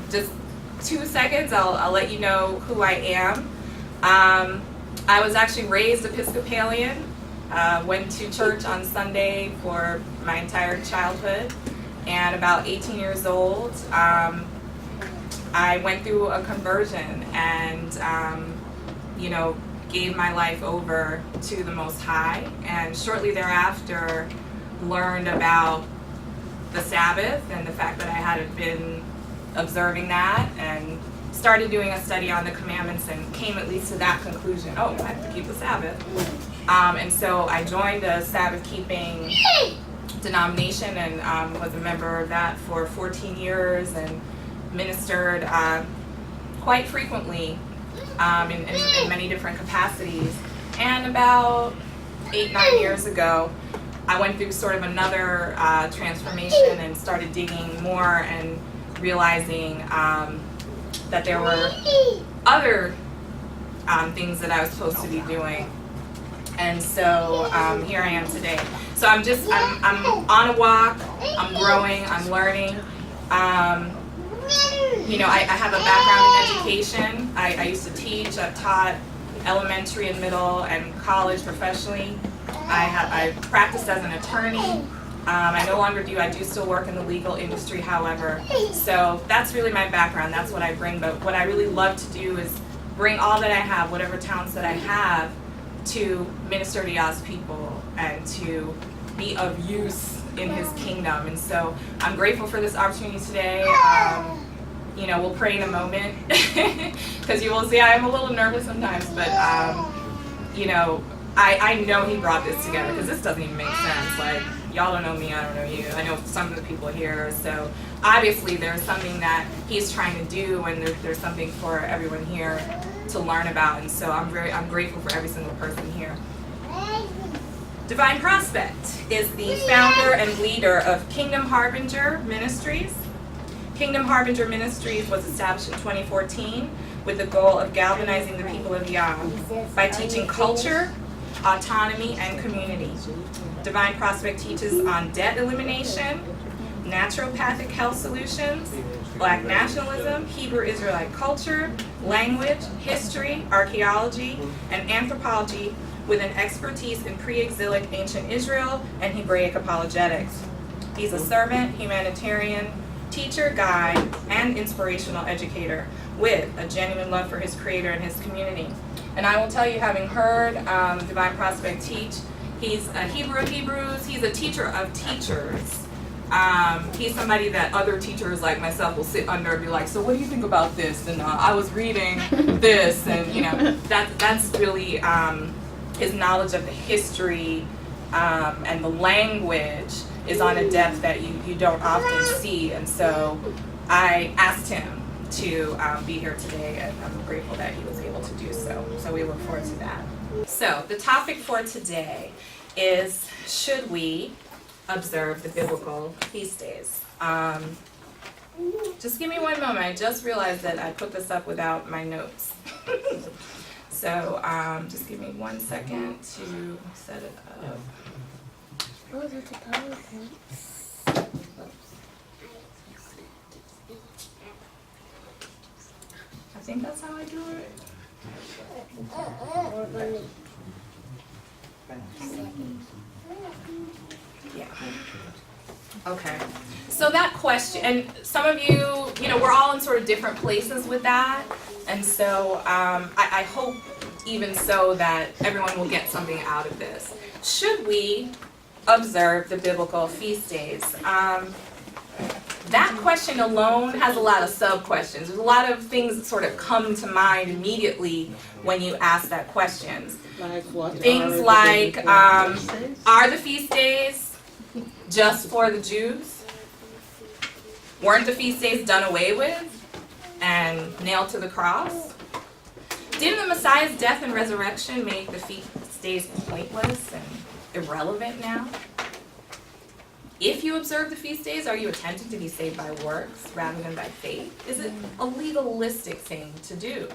just 2 seconds, I'll let you know who I am. I was actually raised Episcopalian, went to church on Sunday for my entire childhood, and about 18 years old, I went through a conversion and, gave my life over to the Most High, and shortly thereafter learned about the Sabbath and the fact that I hadn't been observing that, and started doing a study on the commandments and came at least to that conclusion, oh, I have to keep the Sabbath. And so I joined a Sabbath-keeping denomination and was a member of that for 14 years and ministered quite frequently in many different capacities. And about 8-9 years ago, I went through sort of another transformation and started digging more and realizing that there were other things that I was supposed to be doing. And so here I am today. So I'm on a walk, I'm growing, I'm learning. I have a background in education. I used to teach, I've taught elementary and middle and college professionally. I practiced as an attorney. I no longer do. I do still work in the legal industry, however. So that's really my background. That's what I bring. But what I really love to do is bring all that I have, whatever talents that I have, to minister to Yah's people and to be of use in His kingdom. And so I'm grateful for this opportunity today. We'll pray in a moment because you will see I am a little nervous sometimes, but I know He brought this together because this doesn't even make sense. Like, y'all don't know me, I don't know you. I know some of the people here, so obviously there's something that He's trying to do, and there's something for everyone here to learn about, and so I'm grateful for every single person here. Divine Prospect is the founder and leader of Kingdom Harbinger Ministries. Kingdom Harbinger Ministries was established in 2014 with the goal of galvanizing the people of Yah by teaching culture, autonomy, and community. Divine Prospect teaches on debt elimination, naturopathic health solutions, Black nationalism, Hebrew Israelite culture, language, history, archaeology, and anthropology with an expertise in pre-exilic ancient Israel and Hebraic apologetics. He's a servant, humanitarian, teacher, guide, and inspirational educator with a genuine love for his Creator and his community. And I will tell you, having heard Divine Prospect teach, he's a Hebrew of Hebrews, he's a teacher of teachers. He's somebody that other teachers like myself will sit under and be like, so what do you think about this? And I was reading this, and that's really his knowledge of the history and the language is on a depth that you don't often see. And so I asked him to be here today, and I'm grateful that he was able to do so. So we look forward to that. So the topic for today is, should we observe the biblical feast days? Just give me one moment. I just realized that I put this up without my notes. So just give me 1 second to set it up. Oh, that's a PowerPoint. I think that's how I do it. Yeah. Okay. So that question, and some of you, we're all in sort of different places with that. And so I hope even so that everyone will get something out of this. Should we observe the biblical feast days? That question alone has a lot of sub-questions. There's a lot of things that sort of come to mind immediately when you ask that question. Like what? Things like, are the feast days just for the Jews? Weren't the feast days done away with and nailed to the cross? Didn't the Messiah's death and resurrection make the feast days pointless and irrelevant now? If you observe the feast days, are you attempting to be saved by works rather than by faith? Is it a legalistic thing to do?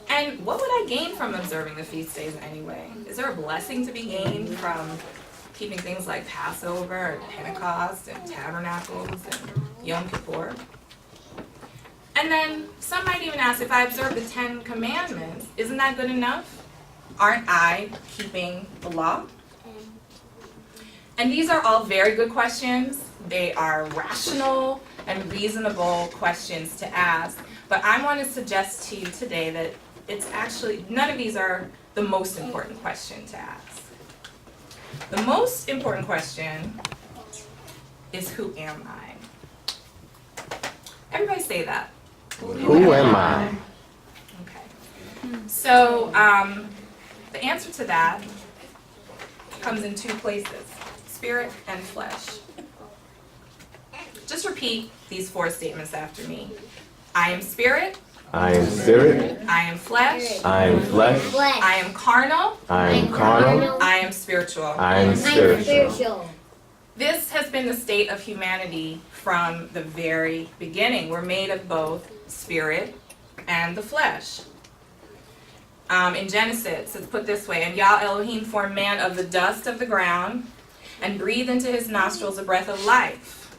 And what would I gain from observing the feast days anyway? Is there a blessing to be gained from keeping things like Passover and Pentecost and Tabernacles and Yom Kippur? And then some might even ask, if I observe the 10 commandments, isn't that good enough? Aren't I keeping the law? And these are all very good questions. They are rational and reasonable questions to ask. But I want to suggest to you today that it's actually, none of these are the most important question to ask. The most important question is, who am I? Everybody say that. Who am I? Okay. So the answer to that comes in two places, spirit and flesh. Just repeat these 4 statements after me. I am spirit. I am spirit. I am flesh. I am flesh. I am carnal. I am carnal. I am spiritual. I am spiritual. This has been the state of humanity from the very beginning. We're made of both spirit and the flesh. In Genesis, it's put this way, and Yah Elohim formed man of the dust of the ground and breathed into his nostrils a breath of life,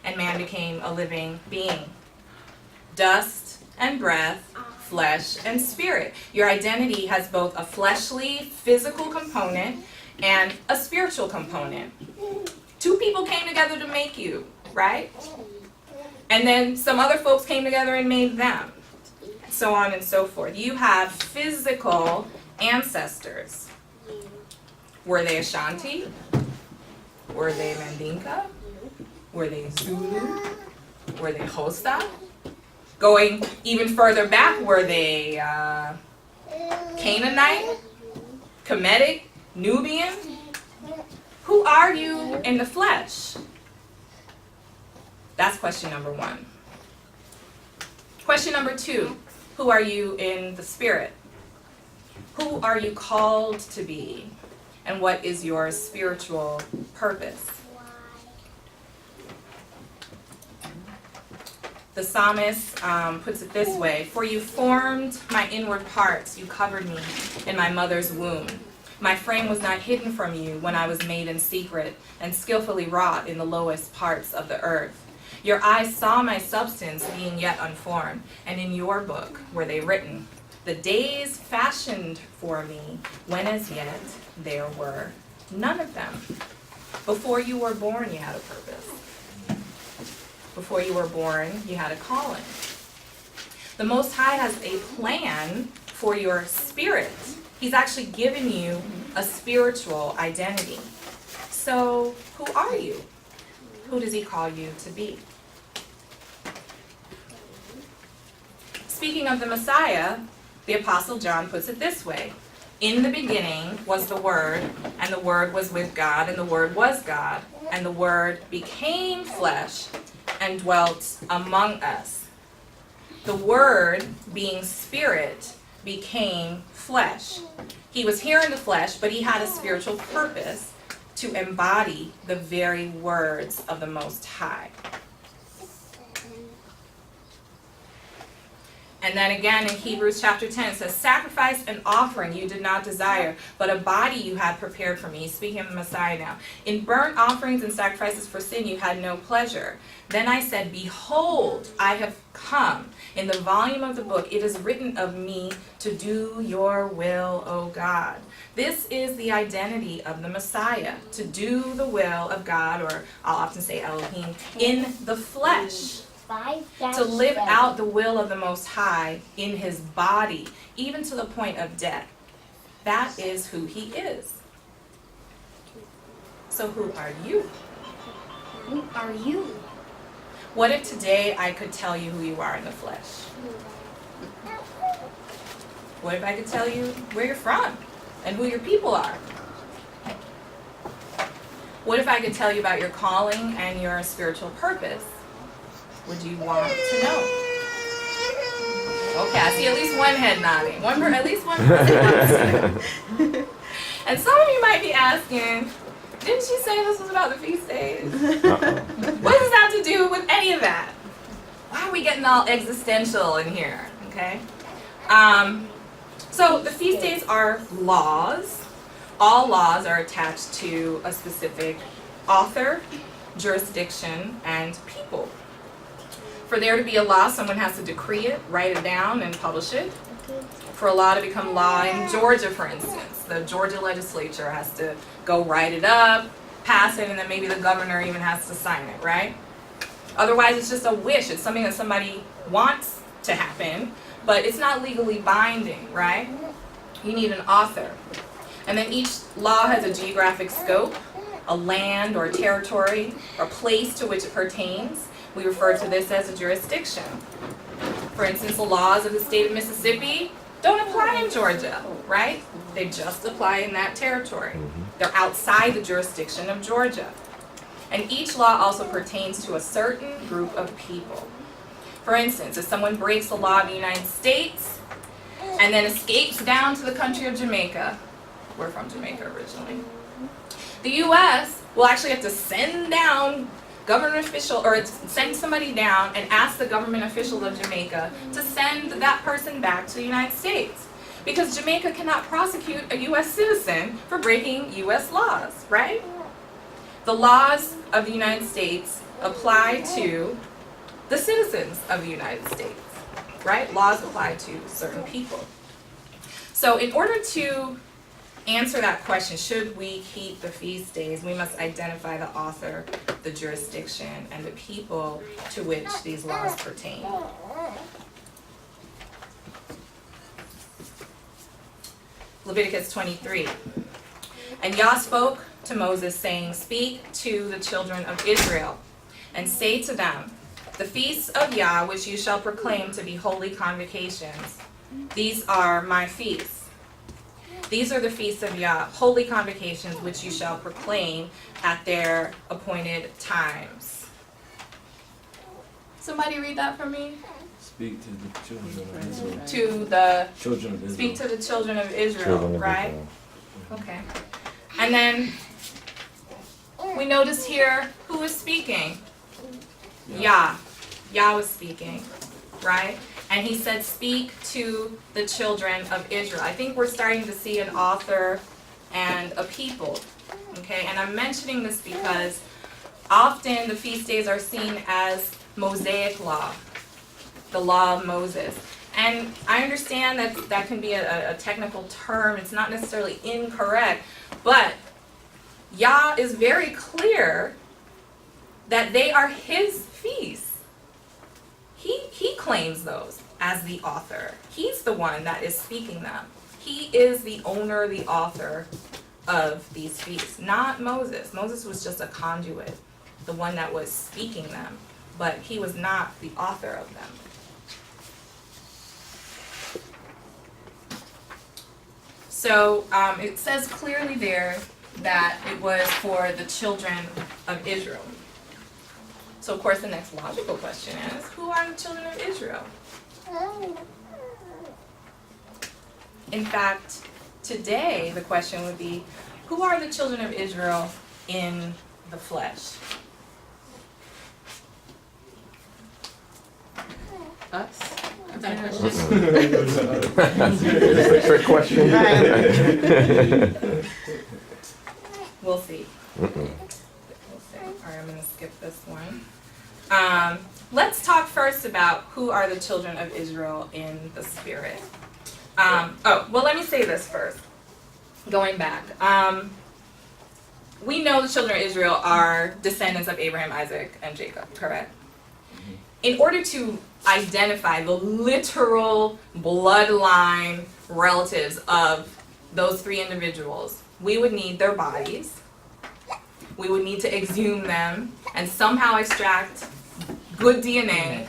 and man became a living being. Dust and breath, flesh and spirit. Your identity has both a fleshly, physical component and a spiritual component. 2 people came together to make you, right? And then some other folks came together and made them. So on and so forth. You have physical ancestors. Were they Ashanti? Were they Mandinka? Were they Zulu? Were they Hosta? Going even further back, were they Canaanite? Kemetic? Nubian? Who are you in the flesh? That's question number 1. Question number 2, who are you in the spirit? Who are you called to be? And what is your spiritual purpose? The psalmist puts it this way, for you formed my inward parts, you covered me in my mother's womb. My frame was not hidden from you when I was made in secret and skillfully wrought in the lowest parts of the earth. Your eyes saw my substance being yet unformed, and in your book were they written, the days fashioned for me, when as yet there were none of them. Before you were born, you had a purpose. Before you were born, you had a calling. The Most High has a plan for your spirit. He's actually given you a spiritual identity. So, who are you? Who does he call you to be? Speaking of the Messiah, the Apostle John puts it this way. In the beginning was the Word, and the Word was with God, and the Word was God, and the Word became flesh and dwelt among us. The Word, being spirit, became flesh. He was here in the flesh, but he had a spiritual purpose to embody the very words of the Most High. And then again in Hebrews chapter 10, it says, sacrifice and offering you did not desire, but a body you had prepared for me. He's speaking of the Messiah now. In burnt offerings and sacrifices for sin you had no pleasure. Then I said, behold, I have come. In the volume of the book it is written of me to do your will, O God. This is the identity of the Messiah, to do the will of God, or I'll often say Elohim, in the flesh. To live out the will of the Most High in his body, even to the point of death. That is who he is. So who are you? Who are you? What if today I could tell you who you are in the flesh? What if I could tell you where you're from and who your people are? What if I could tell you about your calling and your spiritual purpose? Would you want to know? Okay, I see at least one head nodding. At least one person wants to know. And some of you might be asking, didn't she say this was about the feast days? What does that have to do with any of that? Why are we getting all existential in here? Okay. So the feast days are laws. All laws are attached to a specific author, jurisdiction, and people. For there to be a law, someone has to decree it, write it down, and publish it. For a law to become law in Georgia, for instance, the Georgia legislature has to go write it up, pass it, and then maybe the governor even has to sign it, right? Otherwise, it's just a wish. It's something that somebody wants to happen, but it's not legally binding, right? You need an author. And then each law has a geographic scope, a land or territory or place to which it pertains. We refer to this as a jurisdiction. For instance, the laws of the state of Mississippi don't apply in Georgia, right? They just apply in that territory. They're outside the jurisdiction of Georgia. And each law also pertains to a certain group of people. For instance, if someone breaks the law of the United States and then escapes down to the country of Jamaica, we're from Jamaica originally, the U.S. will actually have to send down government official, or send somebody down and ask the government official of Jamaica to send that person back to the United States. Because Jamaica cannot prosecute a U.S. citizen for breaking U.S. laws, right? The laws of the United States apply to the citizens of the United States, right? Laws apply to certain people. So in order to answer that question, should we keep the feast days, we must identify the author, the jurisdiction, and the people to which these laws pertain. Leviticus 23. And Yah spoke to Moses, saying, "Speak to the children of Israel, and say to them, the feasts of Yah, which you shall proclaim to be holy convocations, these are my feasts. These are the feasts of Yah, holy convocations, which you shall proclaim at their appointed times." Somebody read that for me? Speak to the children of Israel. To the Children of Israel. Speak to the children of Israel, Children of right? Israel. Okay. And then we notice here who is speaking? Yah. Yah was speaking, right? And he said, speak to the children of Israel. I think we're starting to see an author and a people, okay? And I'm mentioning this because often the feast days are seen as Mosaic law, the law of Moses. And I understand that that can be a technical term. It's not necessarily incorrect, but Yah is very clear that they are his feasts. He claims those as the author. He's the one that is speaking them. He is the owner, the author of these feasts, not Moses. Moses was just a conduit, the one that was speaking them, but he was not the author of them. So it says clearly there that it was for the children of Israel. So of course the next logical question is, who are the children of Israel? In fact, today the question would be, who are the children of Israel in the flesh? Us? Is that a question? It's a trick question. We'll see. Mm-mm. We'll see. All right, I'm going to skip this one. Let's talk first about who are the children of Israel in the spirit. Let me say this first. Going back. We know the children of Israel are descendants of Abraham, Isaac, and Jacob, correct? In order to identify the literal bloodline relatives of those three individuals, we would need their bodies. We would need to exhume them and somehow extract good DNA,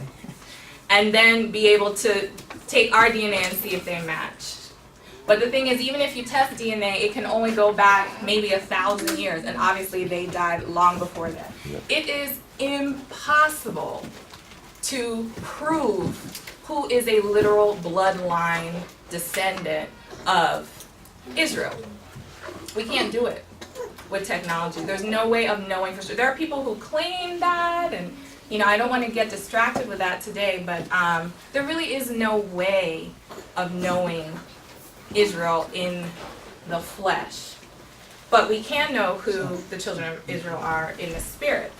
and then be able to take our DNA and see if they match. But the thing is, even if you test DNA, it can only go back maybe 1,000 years, and obviously they died long before that. It is impossible to prove who is a literal bloodline descendant of Israel. We can't do it with technology. There's no way of knowing for sure. There are people who claim that, and I don't want to get distracted with that today, but there really is no way of knowing Israel in the flesh. But we can know who the children of Israel are in the spirit.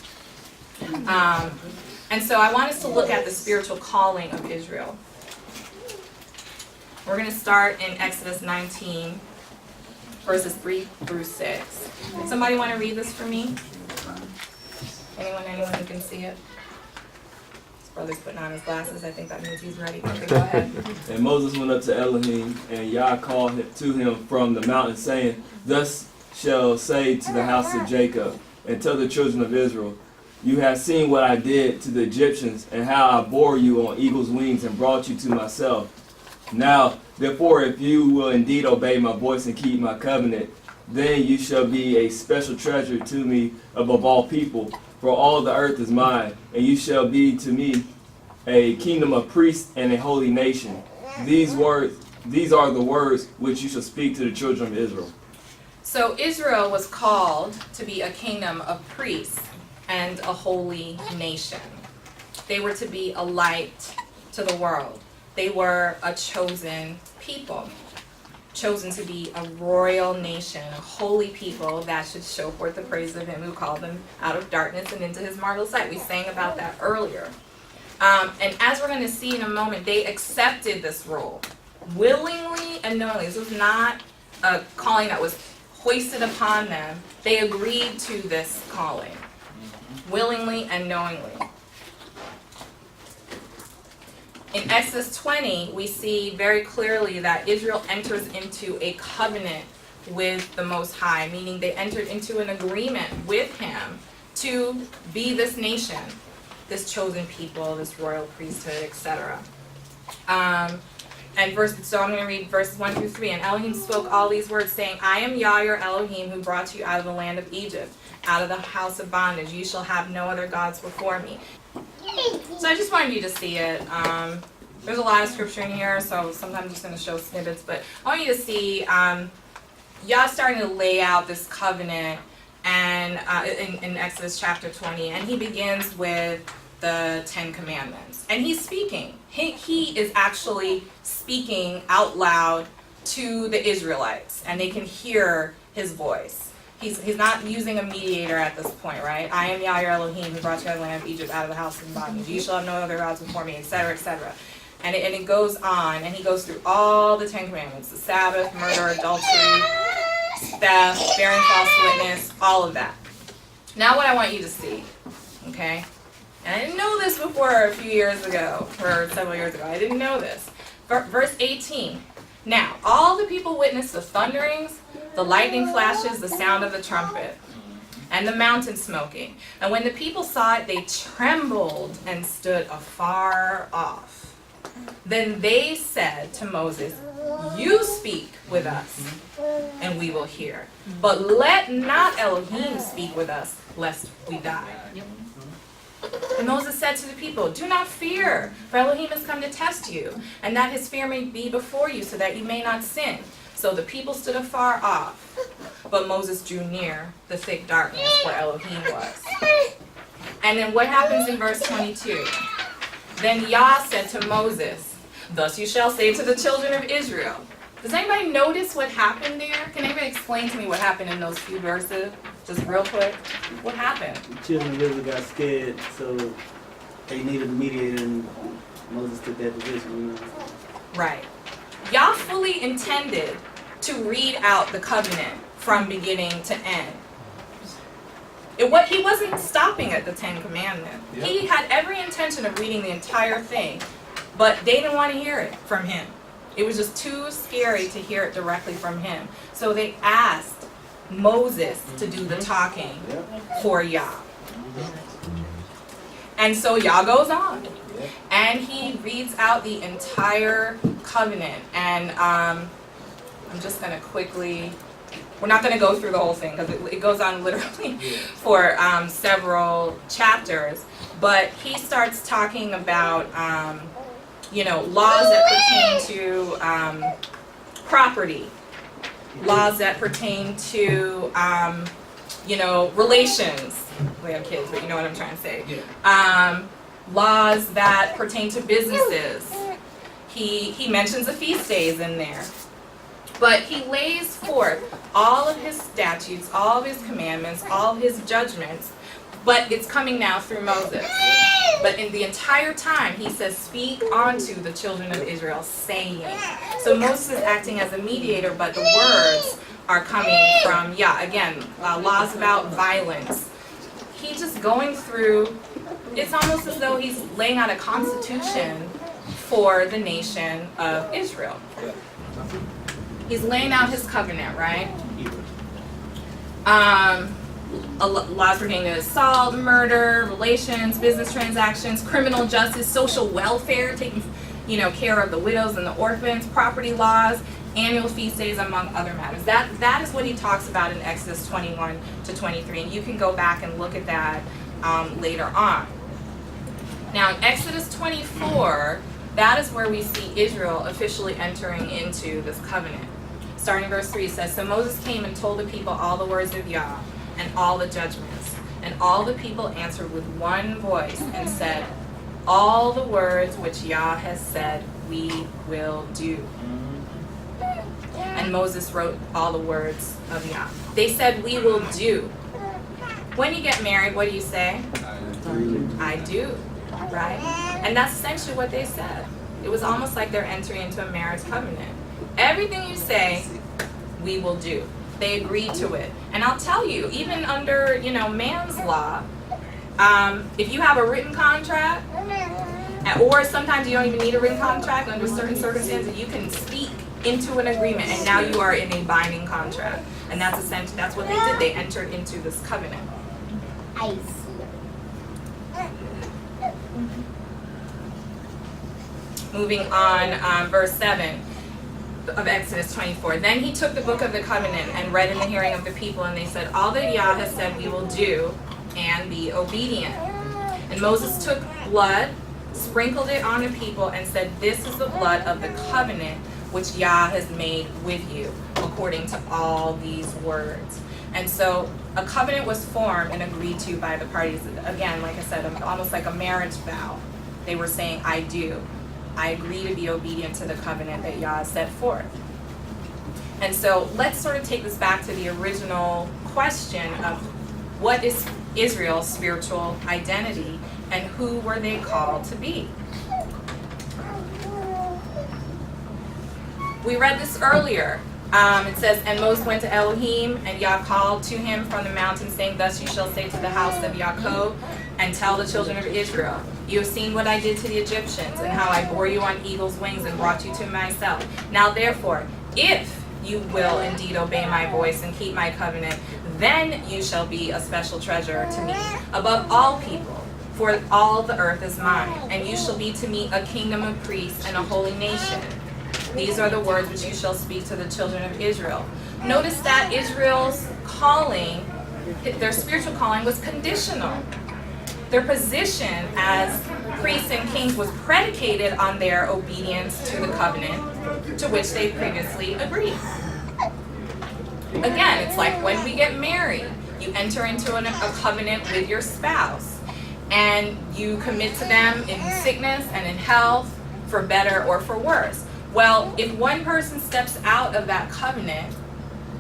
And so I want us to look at the spiritual calling of Israel. We're going to start in Exodus 19, verses 3 through 6. Somebody want to read this for me? Anyone who can see it? His brother's putting on his glasses. I think that means he's ready. Okay, go ahead. And Moses went up to Elohim, and Yah called to him from the mountain, saying, Thus shall say to the house of Jacob, and tell the children of Israel, You have seen what I did to the Egyptians, and how I bore you on eagle's wings and brought you to myself. Now, therefore, if you will indeed obey my voice and keep my covenant, then you shall be a special treasure to me above all people, for all the earth is mine, and you shall be to me a kingdom of priests and a holy nation. These are the words which you shall speak to the children of Israel. So Israel was called to be a kingdom of priests and a holy nation. They were to be a light to the world. They were a chosen people, chosen to be a royal nation, a holy people that should show forth the praise of him who called them out of darkness and into his marvelous light. We sang about that earlier. And as we're going to see in a moment, they accepted this role willingly and knowingly. This was not a calling that was hoisted upon them. They agreed to this calling willingly and knowingly. In Exodus 20, we see very clearly that Israel enters into a covenant with the Most High, meaning they entered into an agreement with him to be this nation, this chosen people, this royal priesthood, etc. So I'm going to read verses 1 through 3. And Elohim spoke all these words, saying, I am Yah, your Elohim, who brought you out of the land of Egypt, out of the house of bondage. You shall have no other gods before me. So I just wanted you to see it. There's a lot of scripture in here, so sometimes I'm just going to show snippets. But I want you to see Yah starting to lay out this covenant and in Exodus chapter 20. And he begins with the 10 Commandments. And he's speaking. He is actually speaking out loud to the Israelites. And they can hear his voice. He's not using a mediator at this point, right? I am Yah, your Elohim, who brought you out of the land of Egypt, out of the house of bondage. You shall have no other gods before me, etc., etc. And it goes on, and he goes through all the 10 Commandments: the Sabbath, murder, adultery, theft, bearing false witness, all of that. Now what I want you to see, okay? And I didn't know this before a few years ago, or several years ago. I didn't know this. Verse 18. Now, all the people witnessed the thunderings, the lightning flashes, the sound of the trumpet, and the mountain smoking. And when the people saw it, they trembled and stood afar off. Then they said to Moses, You speak with us, and we will hear. But let not Elohim speak with us, lest we die. And Moses said to the people, Do not fear, for Elohim has come to test you, and that his fear may be before you, so that you may not sin. So the people stood afar off, but Moses drew near the thick darkness where Elohim was. And then what happens in verse 22? Then Yah said to Moses, Thus you shall say to the children of Israel. Does anybody notice what happened there? Can anybody explain to me what happened in those few verses? Just real quick. What happened? The children of Israel got scared, so they needed a mediator, and Moses took that position. Right. Yah fully intended to read out the covenant from beginning to end. He wasn't stopping at the 10 Commandments. Yep. He had every intention of reading the entire thing, but they didn't want to hear it from him. It was just too scary to hear it directly from him. So they asked Moses to do the talking for Yah. And so Yah goes on, and he reads out the entire covenant. And I'm just going to quickly, we're not going to go through the whole thing, because it goes on literally for several chapters. But he starts talking about, laws that pertain to property, laws that pertain to, relations. We have kids, but you know what I'm trying to say. Laws that pertain to businesses. He mentions the feast days in there. But he lays forth all of his statutes, all of his commandments, all of his judgments, but it's coming now through Moses. But in the entire time, he says, speak unto the children of Israel, saying. So Moses is acting as a mediator, but the words are coming from Yah. Again, laws about violence. He's just going through, it's almost as though he's laying out a constitution for the nation of Israel. He's laying out his covenant, right? Laws pertaining to assault, murder, relations, business transactions, criminal justice, social welfare, taking care of the widows and the orphans, property laws, annual feast days, among other matters. That is what he talks about in Exodus 21 to 23, and you can go back and look at that later on. Now in Exodus 24, that is where we see Israel officially entering into this covenant. Starting in verse 3, it says, So Moses came and told the people all the words of Yah, and all the judgments. And all the people answered with one voice and said, All the words which Yah has said, we will do. And Moses wrote all the words of Yah. They said, we will do. When you get married, what do you say? I do. Right? And that's essentially what they said. It was almost like they're entering into a marriage covenant. Everything you say, we will do. They agreed to it. And I'll tell you, even under, man's law, if you have a written contract, or sometimes you don't even need a written contract, under certain circumstances, you can speak into an agreement, and now you are in a binding contract. And that's essentially, that's what they did. They entered into this covenant. I see. Moving on, verse 7 of Exodus 24. Then he took the book of the covenant and read in the hearing of the people, and they said, All that Yah has said we will do, and be obedient. And Moses took blood, sprinkled it on the people, and said, This is the blood of the covenant which Yah has made with you, according to all these words. And so a covenant was formed and agreed to by the parties. Again, like I said, almost like a marriage vow. They were saying, I do. I agree to be obedient to the covenant that Yah set forth. And so let's sort of take this back to the original question of what is Israel's spiritual identity and who were they called to be? We read this earlier. It says, And Moses went to Elohim, and Yah called to him from the mountain, saying, Thus you shall say to the house of Yaakov, and tell the children of Israel, You have seen what I did to the Egyptians, and how I bore you on eagle's wings and brought you to myself. Now therefore, if you will indeed obey my voice and keep my covenant, then you shall be a special treasure to me above all people, for all the earth is mine, and you shall be to me a kingdom of priests and a holy nation. These are the words which you shall speak to the children of Israel. Notice that Israel's calling, their spiritual calling, was conditional. Their position as priests and kings was predicated on their obedience to the covenant to which they previously agreed. Again, it's like when we get married, you enter into a covenant with your spouse, and you commit to them in sickness and in health, for better or for worse. Well, if one person steps out of that covenant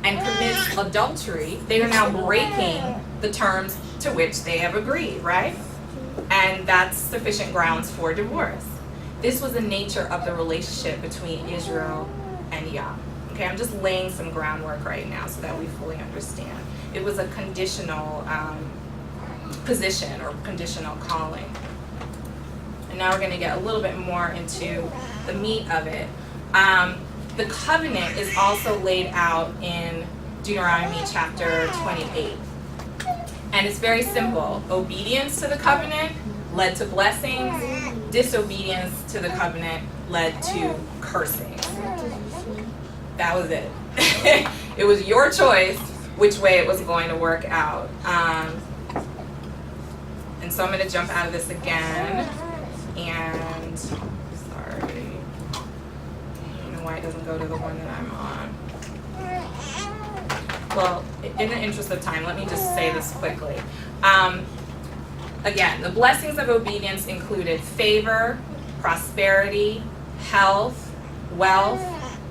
and commits adultery, they are now breaking the terms to which they have agreed, right? And that's sufficient grounds for divorce. This was the nature of the relationship between Israel and Yah. Okay, I'm just laying some groundwork right now so that we fully understand. It was a conditional position or conditional calling. And now we're going to get a little bit more into the meat of it. The covenant is also laid out in Deuteronomy chapter 28. And it's very simple. Obedience to the covenant led to blessings. Disobedience to the covenant led to cursing. That was it. It was your choice which way it was going to work out. And so I'm going to jump out of this again. And, sorry. I don't know why it doesn't go to the one that I'm on. Well, in the interest of time, let me just say this quickly. Again, the blessings of obedience included favor, prosperity, health, wealth,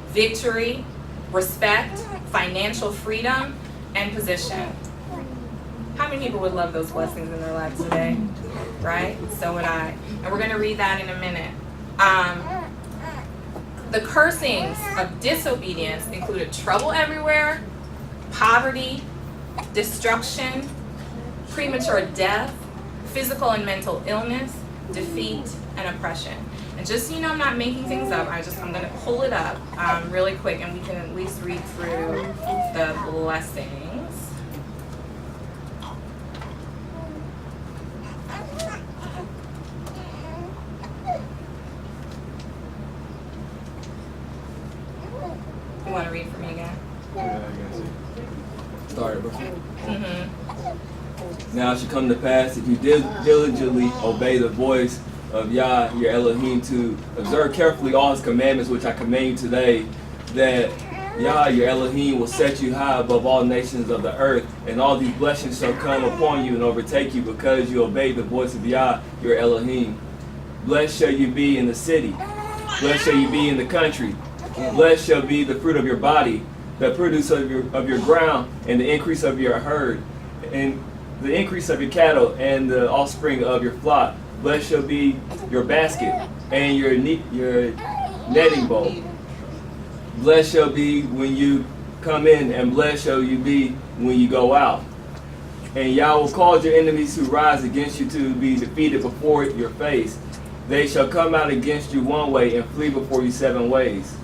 victory, respect, financial freedom, and position. How many people would love those blessings in their lives today? Right? So would I. And we're going to read that in a minute. The cursings of disobedience included trouble everywhere, poverty, destruction, premature death, physical and mental illness, defeat, and oppression. And just so you know, I'm not making things up. I'm going to pull it up really quick, and we can at least read through the blessings. You want to read for me again? Yeah, I got you. Start, bro. Mm-hmm. Now it shall come to pass, if you diligently obey the voice of Yah, your Elohim, to observe carefully all his commandments which I command you today, that Yah, your Elohim, will set you high above all nations of the earth, and all these blessings shall come upon you and overtake you, because you obey the voice of Yah, your Elohim. Blessed shall you be in the city. Blessed shall you be in the country. Blessed shall be the fruit of your body, the produce of your ground, and the increase of your herd, and the increase of your cattle, and the offspring of your flock. Blessed shall be your basket and your netting bowl. Blessed shall be when you come in, and blessed shall you be when you go out. And Yah will cause your enemies who rise against you to be defeated before your face. They shall come out against you one way and flee before you 7 ways.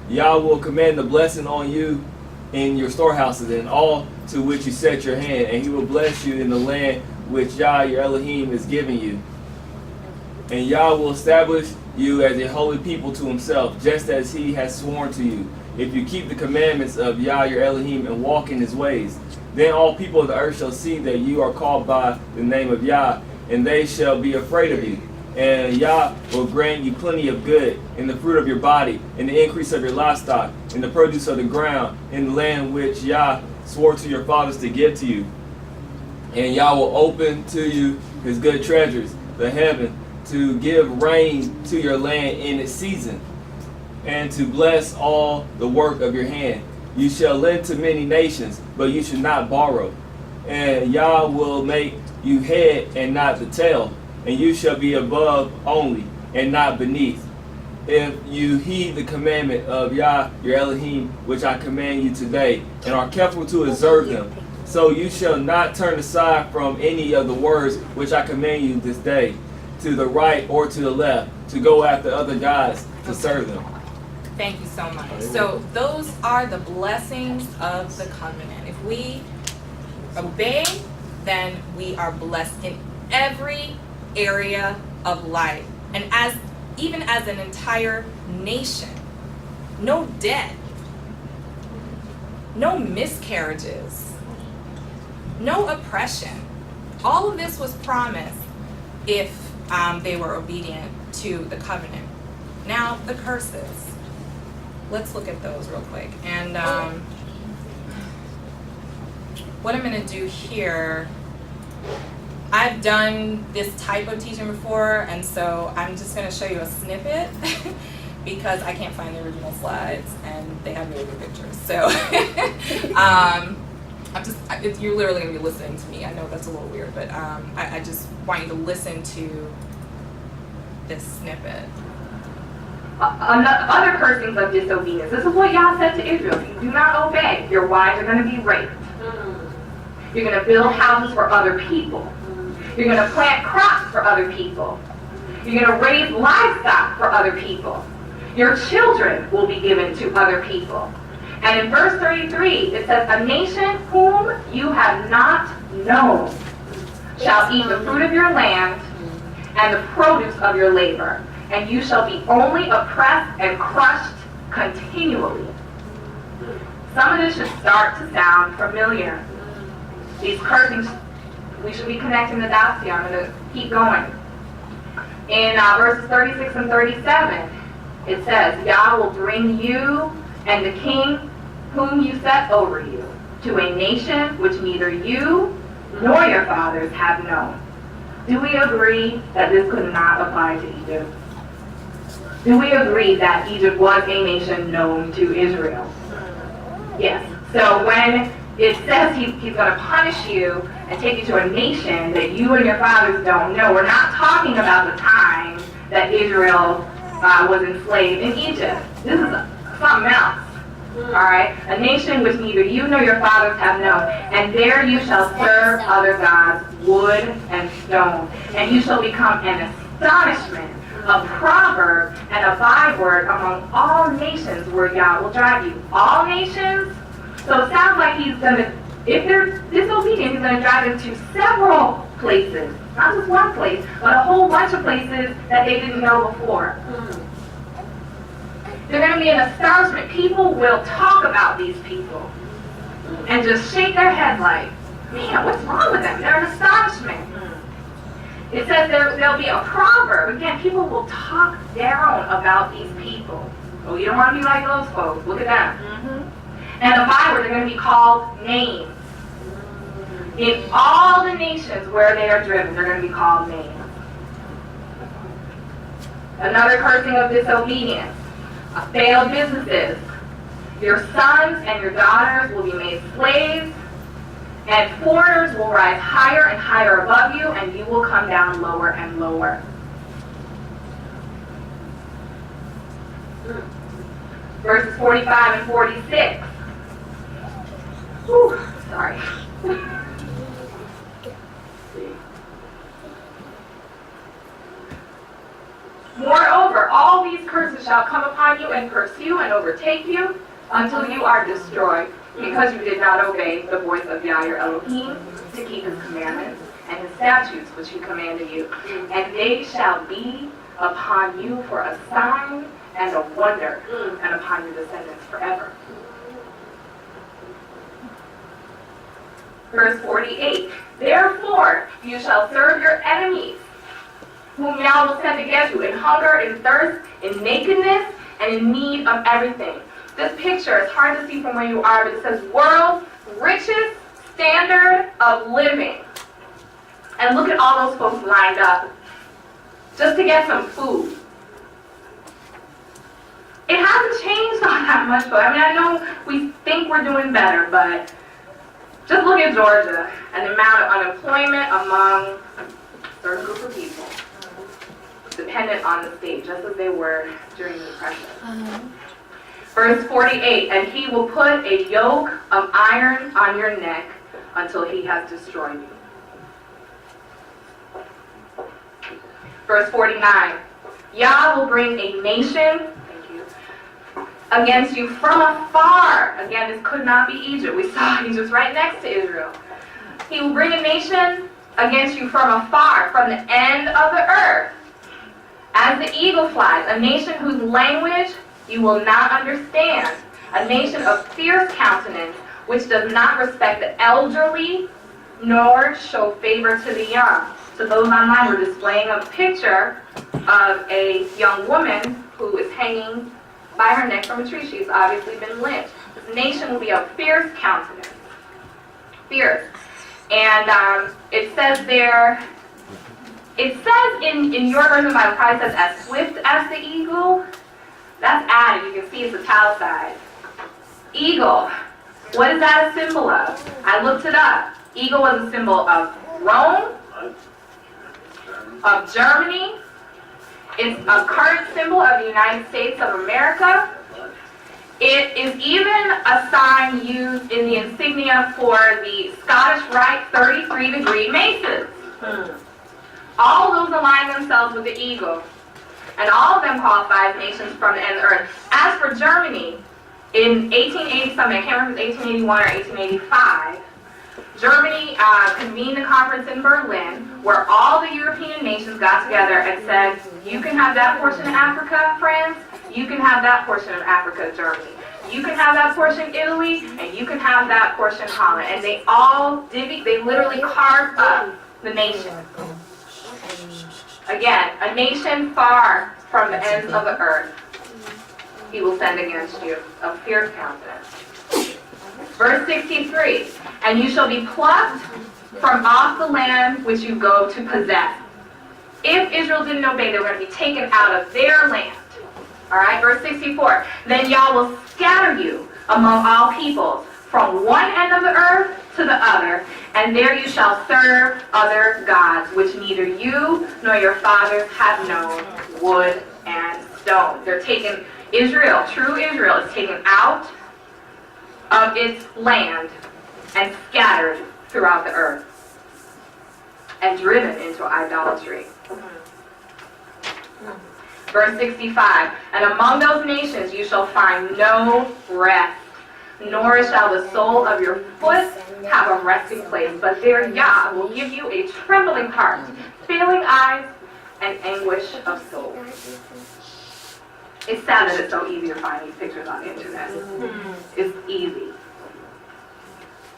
Yah will command the blessing on you in your storehouses and all to which you set your hand, and he will bless you in the land which Yah, your Elohim, is giving you. And Yah will establish you as a holy people to himself, just as he has sworn to you, if you keep the commandments of Yah, your Elohim, and walk in his ways. Then all people of the earth shall see that you are called by the name of Yah, and they shall be afraid of you. And Yah will grant you plenty of good in the fruit of your body, in the increase of your livestock, in the produce of the ground, in the land which Yah swore to your fathers to give to you. And Yah will open to you his good treasures, the heaven, to give rain to your land in its season, and to bless all the work of your hand. You shall lend to many nations, but you should not borrow. And Yah will make you head and not the tail, and you shall be above only, and not beneath, if you heed the commandment of Yah, your Elohim, which I command you today, and are careful to observe them. So you shall not turn aside from any of the words which I command you this day, to the right or to the left, to go after other gods to serve them. Thank you so much. So those are the blessings of the covenant. If we obey, then we are blessed in every area of life. And even as an entire nation, no debt, no miscarriages, no oppression. All of this was promised if they were obedient to the covenant. Now, the curses. Let's look at those real quick. And what I'm going to do here, I've done this type of teaching before, and so I'm just going to show you a snippet because I can't find the original slides, and they have really good pictures. So you're literally going to be listening to me. I know that's a little weird, but I just want you to listen to this snippet. Other cursings of disobedience. This is what Yah said to Israel. If you do not obey, your wives are going to be raped. You're going to build houses for other people. You're going to plant crops for other people. You're going to raise livestock for other people. Your children will be given to other people. And in verse 33, it says, a nation whom you have not known shall eat the fruit of your land and the produce of your labor. And you shall be only oppressed and crushed continually. Some of this should start to sound familiar. These cursings, we should be connecting the dots here. I'm going to keep going. In verses 36 and 37, it says, Yah will bring you and the king whom you set over you to a nation which neither you nor your fathers have known. Do we agree that this could not apply to Egypt? Do we agree that Egypt was a nation known to Israel? Yes. So when it says he's going to punish you and take you to a nation that you and your fathers don't know. We're not talking about the time that Israel was enslaved in Egypt. This is something else. Alright? A nation which neither you nor your fathers have known. And there you shall serve other gods, wood and stone. And you shall become an astonishment, a proverb, and a byword among all nations where Yah will drive you. All nations? So it sounds like he's going to, if they're disobedient, he's going to drive them to several places. Not just one place, but a whole bunch of places that they didn't know before. They're going to be an astonishment. People will talk about these people and just shake their head like, man, what's wrong with them? They're an astonishment. It says there'll be a proverb. Again, people will talk down about these people. Oh, you don't want to be like those folks. Look at them. And the byword, they're going to be called names. In all the nations where they are driven, they're going to be called names. Another cursing of disobedience. Failed businesses. Your sons and your daughters will be made slaves, and foreigners will rise higher and higher above you, and you will come down lower and lower. Verses 45 and 46. Whew, sorry. Moreover, all these curses shall come upon you and pursue and overtake you until you are destroyed, because you did not obey the voice of Yah your Elohim to keep his commandments and his statutes which he commanded you. And they shall be upon you for a sign and a wonder, and upon your descendants forever. Verse 48, therefore you shall serve your enemies, whom Yah will send against you in hunger, in thirst, in nakedness, and in need of everything. This picture is hard to see from where you are, but it says world's richest standard of living. And look at all those folks lined up just to get some food. It hasn't changed all that much, though. I mean, I know we think we're doing better, but just look at Georgia and the amount of unemployment among a certain group of people, dependent on the state, just as they were during the Depression. Verse 48, and he will put a yoke of iron on your neck until he has destroyed you. Verse 49, Yah will bring a nation against you from afar. Again, this could not be Egypt. We saw Egypt's right next to Israel. He will bring a nation against you from afar, from the end of the earth, as the eagle flies, a nation whose language you will not understand, a nation of fierce countenance, which does not respect the elderly, nor show favor to the young. So those online were displaying a picture of a young woman who is hanging by her neck from a tree. She's obviously been lynched. This nation will be of fierce countenance. Fierce. And it says there, it says in your version of the Bible, probably says as swift as the eagle. That's added. You can see it's italicized. Eagle. What is that a symbol of? I looked it up. Eagle was a symbol of Rome, of Germany. It's a current symbol of the United States of America. It is even a sign used in the insignia for the Scottish Rite 33-degree maces. All those align themselves with the eagle. And all of them qualify as nations from the end of the earth. As for Germany, in 1880 something, I can't remember if it was 1881 or 1885, Germany convened a conference in Berlin where all the European nations got together and said, you can have that portion of Africa, France, you can have that portion of Africa, Germany. You can have that portion, Italy, and you can have that portion, Holland. And they all, they literally carved up the nation. Again, a nation far from the ends of the earth, he will send against you, of fierce countenance. Verse 63, and you shall be plucked from off the land which you go to possess. If Israel didn't obey, they were going to be taken out of their land. All right, verse 64, then Yah will scatter you among all peoples, from one end of the earth to the other, and there you shall serve other gods, which neither you nor your fathers have known, wood and stone. They're taken, Israel, true Israel, is taken out of its land and scattered throughout the earth and driven into idolatry. Verse 65, and among those nations you shall find no rest, nor shall the sole of your foot have a resting place, but there Yah will give you a trembling heart, failing eyes, and anguish of soul. It's sad that it's so easy to find these pictures on the internet. It's easy.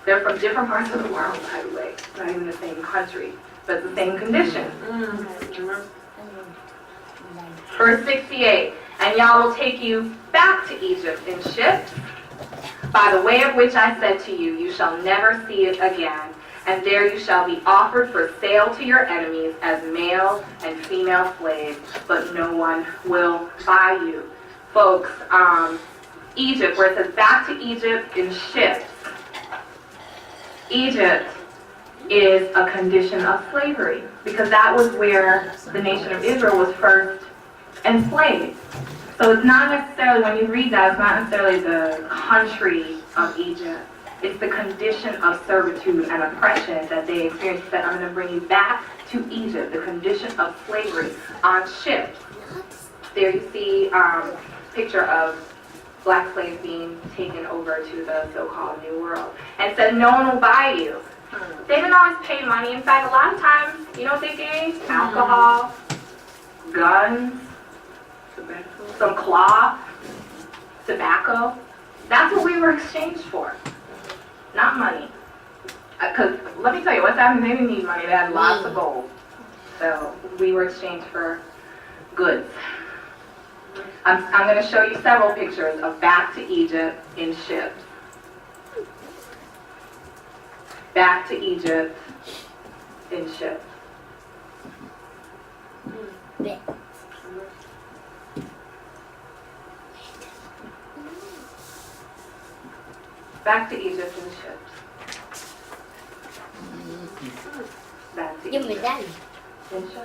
They're from different parts of the world, by the way. Not even the same country, but the same condition. Verse 68, and Yah will take you back to Egypt in ships, by the way of which I said to you, you shall never see it again, and there you shall be offered for sale to your enemies as male and female slaves, but no one will buy you. Folks, Egypt, where it says back to Egypt in ships, Egypt is a condition of slavery, because that was where the nation of Israel was first enslaved. So it's not necessarily, when you read that, it's not necessarily the country of Egypt. It's the condition of servitude and oppression that they experienced. That I'm going to bring you back to Egypt, the condition of slavery on ships. There you see a picture of black slaves being taken over to the so-called New World. And it said, no one will buy you. They didn't always pay money. In fact, a lot of times, you know what they gave? Alcohol, guns, some cloth, tobacco. That's what we were exchanged for, not money. Because let me tell you, what's happening, they didn't need money, they had lots of gold. So we were exchanged for goods. I'm going to show you several pictures of back to Egypt in ships. Back to Egypt in ships. Back to Egypt in ships. Back to Egypt in ships.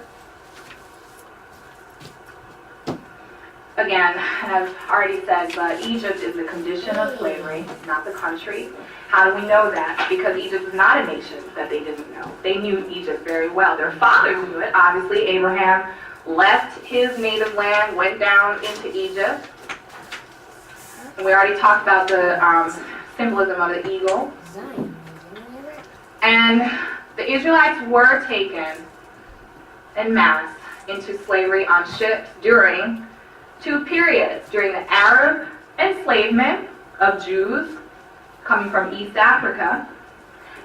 Again, and I've already said, but Egypt is the condition of slavery, not the country. How do we know that? Because Egypt is not a nation that they didn't know. They knew Egypt very well. Their fathers knew it. Obviously, Abraham left his native land, went down into Egypt. And we already talked about the symbolism of the eagle. And the Israelites were taken en masse into slavery on ships during two periods. During the Arab enslavement of Jews coming from East Africa,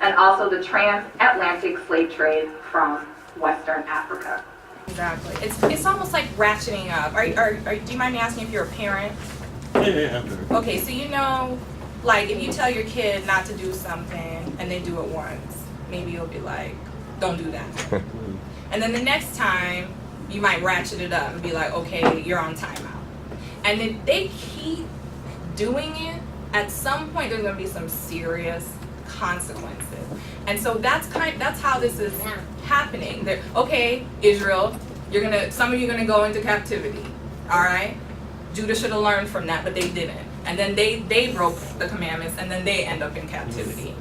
and also the transatlantic slave trade from Western Africa. Exactly. It's almost like ratcheting up. Do you mind me asking if you're a parent? Yeah. Okay, so you know, like if you tell your kid not to do something and they do it once, maybe you'll be like, don't do that. And then the next time, you might ratchet it up and be like, okay, you're on timeout. And if they keep doing it, at some point there's going to be some serious consequences. And so that's how this is happening. Okay, Israel, some of you are going to go into captivity. All right? Judah should have learned from that, but they didn't. And then they broke the commandments, and then they end up in captivity.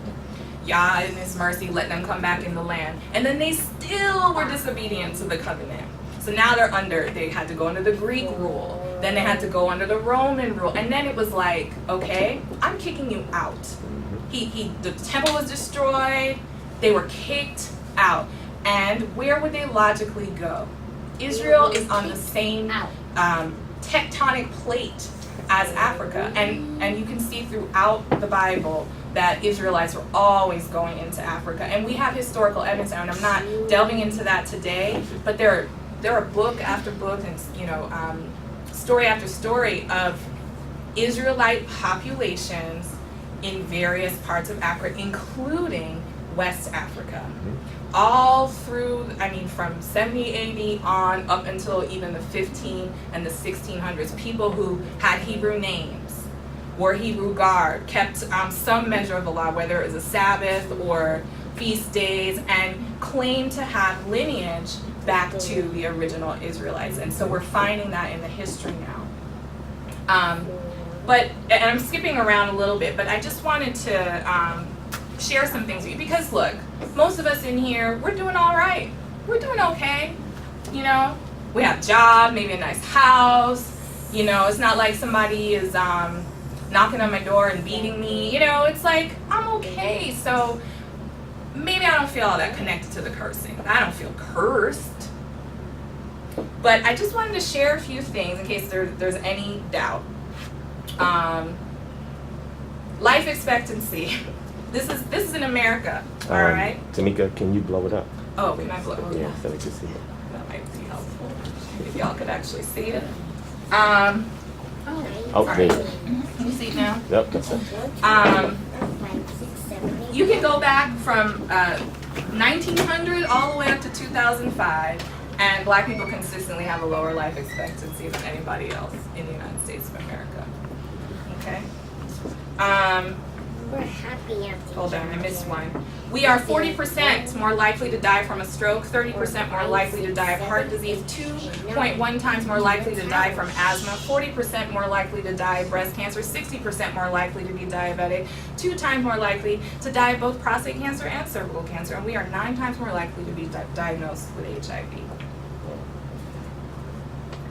Yah in his mercy let them come back in the land. And then they still were disobedient to the covenant. So now they had to go under the Greek rule. Then they had to go under the Roman rule. And then it was like, okay, I'm kicking you out. The temple was destroyed. They were kicked out. And where would they logically go? Israel is on the same tectonic plate as Africa. And you can see throughout the Bible that Israelites were always going into Africa. And we have historical evidence, and I'm not delving into that today, but there are book after book and story after story of Israelite populations in various parts of Africa, including West Africa. All through, from 70 AD on up until even the 15 and the 1600s, people who had Hebrew names wore Hebrew garb, kept some measure of the law, whether it was a Sabbath or feast days, and claimed to have lineage back to the original Israelites. And so we're finding that in the history now. And I'm skipping around a little bit, but I just wanted to share some things with you, because look, most of us in here, we're doing all right. We're doing okay. You know, we have a job, maybe a nice house. You know, it's not like somebody is knocking on my door and beating me. You know, it's like, I'm okay. So maybe I don't feel all that connected to the cursing. I don't feel cursed. But I just wanted to share a few things in case there's any doubt. Life expectancy. This is in America, all right? Tamika, can you blow it up? Oh, can I blow it? Yeah, so we can see it. That might be helpful if y'all could actually see it. Oh, Sorry. there. Can you see it now? Yep, that's it. You can go back from 1900 all the way up to 2005, and black people consistently have a lower life expectancy than anybody else in the United States of America. Okay? We're happy after. Hold on, I missed one. We are 40% more likely to die from a stroke, 30% more likely to die of heart disease, 2.1 times more likely to die from asthma, 40% more likely to die of breast cancer, 60% more likely to be diabetic, 2 times more likely to die of both prostate cancer and cervical cancer, and we are 9 times more likely to be diagnosed with HIV.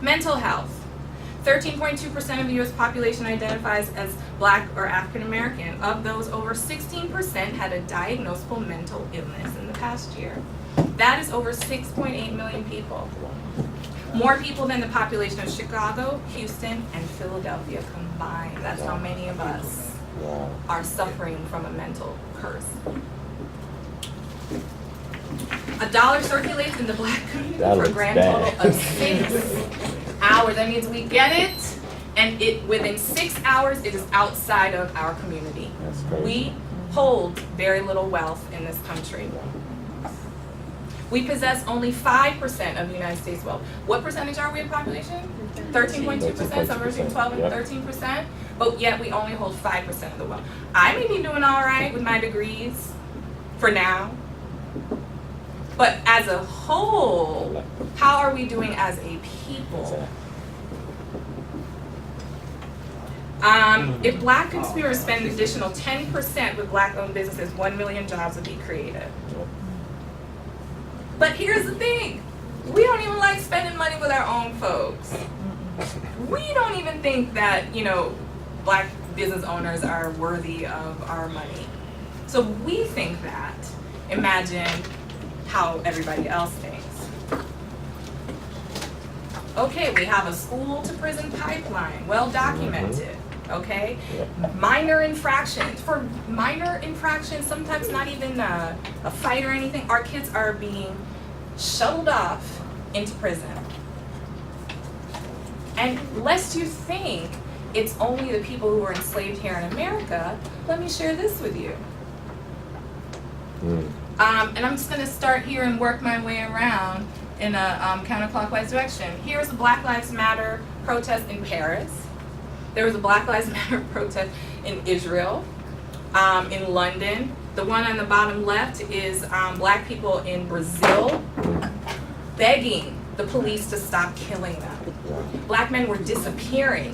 Mental health. 13.2% of the U.S. population identifies as black or African American. Of those, over 16% had a diagnosable mental illness in the past year. That is over 6.8 million people. More people than the population of Chicago, Houston, and Philadelphia combined. That's how many of us are suffering from a mental curse. $1 circulates in the black community for a grand total of 6 hours. That means we get it, and within 6 hours it is outside of our community. That's crazy. We hold very little wealth in this country. We possess only 5% of the United States wealth. What percentage are we in population? 13.2%, somewhere between 12 and 13%. But yet we only hold 5% of the wealth. I may be doing all right with my degrees for now. But as a whole, how are we doing as a people? If black consumers spend an additional 10% with black-owned businesses, 1 million jobs would be created. But here's the thing. We don't even like spending money with our own folks. We don't even think that, you know, black business owners are worthy of our money. So we think that. Imagine how everybody else thinks. Okay, we have a school to prison pipeline, well documented, okay? Minor infractions. For minor infractions, sometimes not even a fight or anything, our kids are being shuttled off into prison. And lest you think it's only the people who were enslaved here in America, let me share this with you. And I'm just going to start here and work my way around in a counterclockwise direction. Here's a Black Lives Matter protest in Paris. There was a Black Lives Matter protest in Israel, in London. The one on the bottom left is black people in Brazil begging the police to stop killing them. Black men were disappearing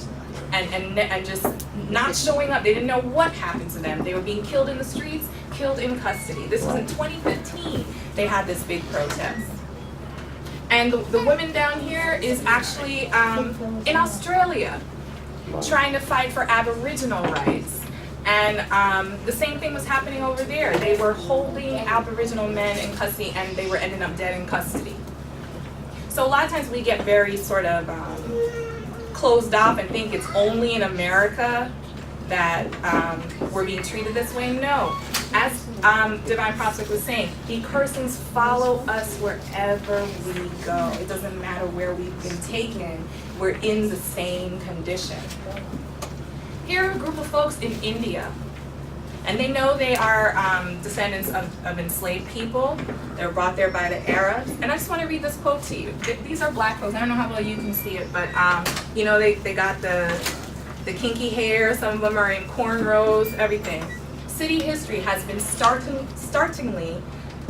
and just not showing up. They didn't know what happened to them. They were being killed in the streets, killed in custody. This was in 2015. They had this big protest. And the woman down here is actually in Australia, trying to fight for Aboriginal rights. And the same thing was happening over there. They were holding Aboriginal men in custody, and they were ending up dead in custody. So a lot of times we get very sort of closed off and think it's only in America that we're being treated this way. No. As Divine Prospect was saying, the cursings follow us wherever we go. It doesn't matter where we've been taken. We're in the same condition. Here are a group of folks in India, and they know they are descendants of enslaved people. They were brought there by the Arabs. And I just want to read this quote to you. These are black folks. I don't know how well you can see it, but you know, they the kinky hair, some of them are in cornrows, everything. City history has been startlingly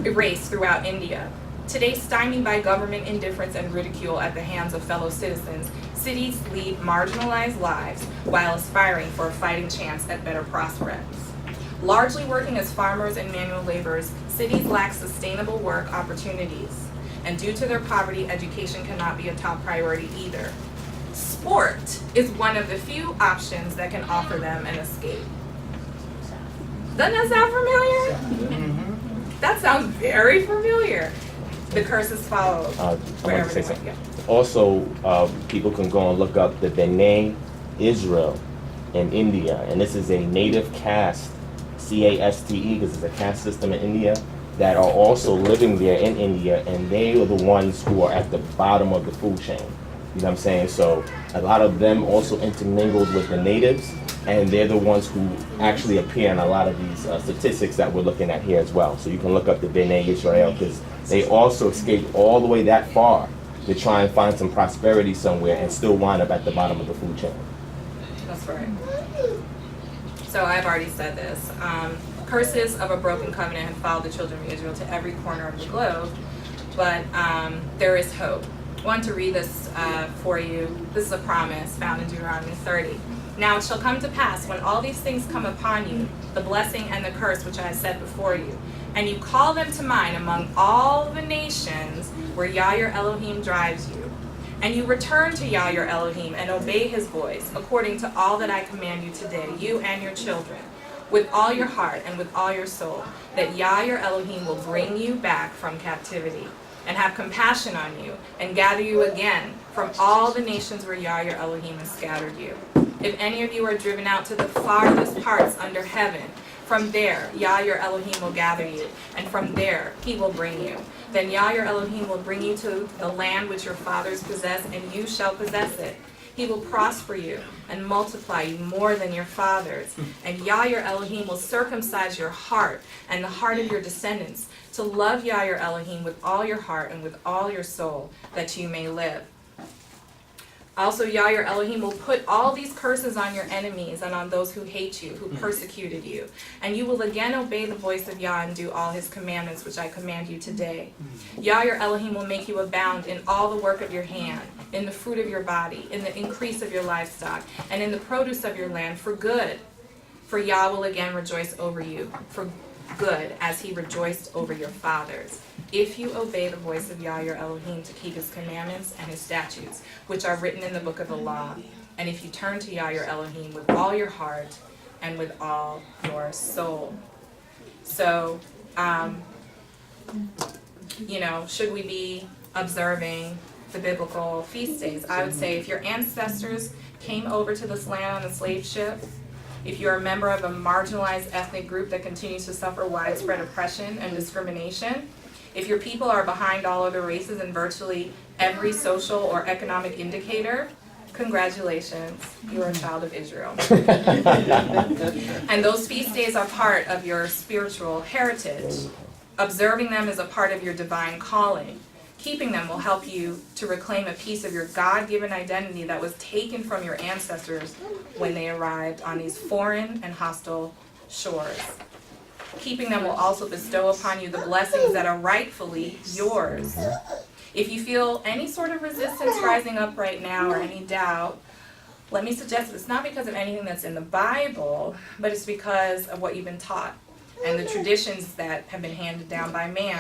erased throughout India. Today, stymied by government indifference and ridicule at the hands of fellow citizens, cities lead marginalized lives while aspiring for a fighting chance at better prospects. Largely working as farmers and manual laborers, cities lack sustainable work opportunities. And due to their poverty, education cannot be a top priority either. Sport is one of the few options that can offer them an escape. Doesn't that sound familiar? That sounds very familiar. The curses follow I want wherever to say they went. something. Yeah. Also, people can go and look up the Bene Israel in India, and this is a native caste, caste, because it's a caste system in India, that are also living there in India, and they are the ones who are at the bottom of the food chain. You know what I'm saying? So a lot of them also intermingled with the natives, and they're the ones who actually appear in a lot of these statistics that we're looking at here as well. So you can look up the Bene Israel, because they also escaped all the way that far to try and find some prosperity somewhere and still wind up at the bottom of the food chain. That's right. So I've already said this. Curses of a broken covenant have followed the children of Israel to every corner of the globe, but there is hope. I want to read this for you. This is a promise found in Deuteronomy 30. Now it shall come to pass when all these things come upon you, the blessing and the curse which I have set before you, and you call them to mind among all the nations where Yah your Elohim drives you, and you return to Yah your Elohim and obey his voice according to all that I command you today, you and your children, with all your heart and with all your soul, that Yah your Elohim will bring you back from captivity and have compassion on you and gather you again from all the nations where Yah your Elohim has scattered you. If any of you are driven out to the farthest parts under heaven, from there Yah your Elohim will gather you, and from there he will bring you. Then Yah your Elohim will bring you to the land which your fathers possessed, and you shall possess it. He will prosper you and multiply you more than your fathers. And Yah your Elohim will circumcise your heart and the heart of your descendants to love Yah your Elohim with all your heart and with all your soul, that you may live. Also, Yah your Elohim will put all these curses on your enemies and on those who hate you, who persecuted you. And you will again obey the voice of Yah and do all his commandments, which I command you today. Yah your Elohim will make you abound in all the work of your hand, in the fruit of your body, in the increase of your livestock, and in the produce of your land for good. For Yah will again rejoice over you for good, as he rejoiced over your fathers, if you obey the voice of Yah your Elohim to keep his commandments and his statutes, which are written in the book of the law, and if you turn to Yah your Elohim with all your heart and with all your soul. So, should we be observing the biblical feast days? I would say if your ancestors came over to this land on a slave ship, if you're a member of a marginalized ethnic group that continues to suffer widespread oppression and discrimination, if your people are behind all other races in virtually every social or economic indicator, congratulations, you are a child of Israel. And those feast days are part of your spiritual heritage. Observing them is a part of your divine calling. Keeping them will help you to reclaim a piece of your God-given identity that was taken from your ancestors when they arrived on these foreign and hostile shores. Keeping them will also bestow upon you the blessings that are rightfully yours. If you feel any sort of resistance rising up right now or any doubt, let me suggest that it's not because of anything that's in the Bible, but it's because of what you've been taught and the traditions that have been handed down by man.